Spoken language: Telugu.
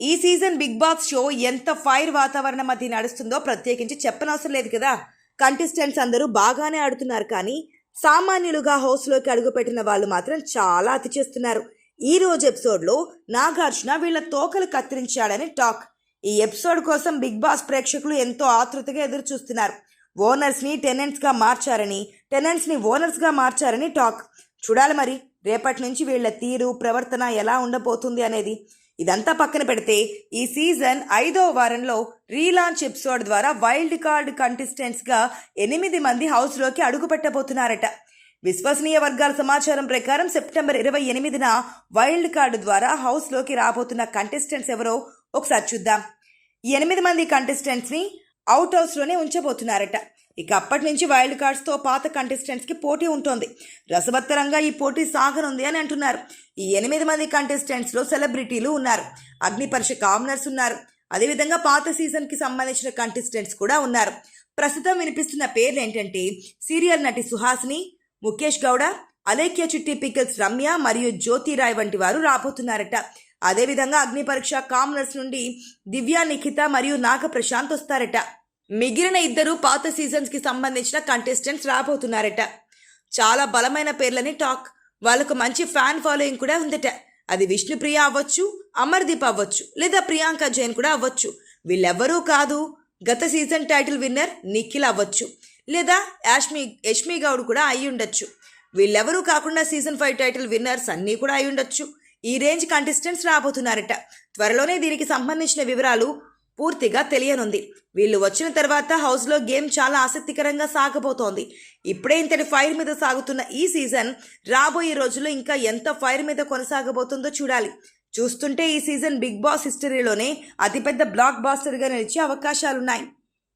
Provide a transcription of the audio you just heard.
ఈ సీజన్ బిగ్ బాస్ షో ఎంత ఫైర్ వాతావరణం మధ్య నడుస్తుందో ప్రత్యేకించి చెప్పనవసరం లేదు కదా. కంటెస్టెంట్స్ అందరూ బాగానే ఆడుతున్నారు, కానీ సామాన్యులుగా హౌస్లోకి అడుగుపెట్టిన వాళ్ళు మాత్రం చాలా అతి చేస్తున్నారు. ఈ రోజు ఎపిసోడ్లో నాగార్జున వీళ్ళ తోకలు కత్తిరించాడని టాక్. ఈ ఎపిసోడ్ కోసం బిగ్ బాస్ ప్రేక్షకులు ఎంతో ఆతృతగా ఎదురు చూస్తున్నారు. ఓనర్స్ని టెనెంట్స్గా మార్చారని, టెనెంట్స్ని ఓనర్స్గా మార్చారని టాక్. చూడాలి మరి రేపటి నుంచి వీళ్ళ తీరు ప్రవర్తన ఎలా ఉండబోతుంది అనేది. ఇదంతా పక్కన పెడితే ఈ సీజన్ 5వ వారంలో రీలాంచ్ ఎపిసోడ్ ద్వారా వైల్డ్ కార్డ్ కంటెస్టెంట్స్గా 8 మంది హౌస్లోకి అడుగు పెట్టబోతున్నారట. విశ్వసనీయ వర్గాల సమాచారం ప్రకారం సెప్టెంబర్ 28న వైల్డ్ కార్డు ద్వారా హౌస్లోకి రాబోతున్న కంటెస్టెంట్స్ ఎవరో ఒకసారి చూద్దాం. ఈ 8 మంది కంటెస్టెంట్స్ని అవుట్ హౌస్లోనే ఉంచబోతున్నారట. ఇక అప్పటి నుంచి వైల్డ్ కార్డ్స్తో పాత కంటెస్టెంట్స్కి పోటీ ఉంటుంది. రసవత్తరంగా ఈ పోటీ సాగనుంది అని అంటున్నారు. ఈ 8 మంది కంటెస్టెంట్స్లో సెలబ్రిటీలు ఉన్నారు, అగ్నిపరీక్ష కామనర్స్ ఉన్నారు, అదేవిధంగా పాత సీజన్కి సంబంధించిన కంటెస్టెంట్స్ కూడా ఉన్నారు. ప్రస్తుతం వినిపిస్తున్న పేర్లు ఏంటంటే సీరియల్ నటి సుహాసిని, ముఖేష్ గౌడ, అలేఖ్య చిట్టి పికిల్స్ రమ్య మరియు జ్యోతిరాయ్ వంటి వారు రాబోతున్నారట. అదేవిధంగా అగ్నిపరీక్ష కామనర్స్ నుండి దివ్య, నిఖిత మరియు నాగ ప్రశాంత్ వస్తారట. మిగిలిన 2 పాత సీజన్స్కి సంబంధించిన కంటెస్టెంట్స్ రాబోతున్నారట. చాలా బలమైన పేర్లని టాక్. వాళ్ళకు మంచి ఫ్యాన్ ఫాలోయింగ్ కూడా ఉందట. అది విష్ణుప్రియ అవ్వచ్చు, అమర్దీప్ అవ్వచ్చు, లేదా ప్రియాంక జైన్ కూడా అవ్వచ్చు. వీళ్ళెవ్వరూ కాదు, గత సీజన్ టైటిల్ విన్నర్ నిఖిల్ అవ్వచ్చు, లేదా యష్మి గౌడ్ కూడా అయి ఉండొచ్చు. వీళ్ళెవరూ కాకుండా సీజన్ 5 టైటిల్ విన్నర్స్ అన్నీ కూడా అయి ఉండొచ్చు. ఈ రేంజ్ కంటెస్టెంట్స్ రాబోతున్నారట. త్వరలోనే దీనికి సంబంధించిన వివరాలు పూర్తిగా తెలియనుంది. వీళ్ళు వచ్చిన తర్వాత హౌస్లో గేమ్ చాలా ఆసక్తికరంగా సాగబోతోంది. ఇప్పుడే ఇంతటి ఫైర్ మీద సాగుతున్న ఈ సీజన్ రాబోయే రోజుల్లో ఇంకా ఎంత ఫైర్ మీద కొనసాగబోతుందో చూడాలి. చూస్తుంటే ఈ సీజన్ బిగ్ బాస్ హిస్టరీలోనే అతిపెద్ద బ్లాక్ బాస్టర్గా నిలిచే అవకాశాలున్నాయి.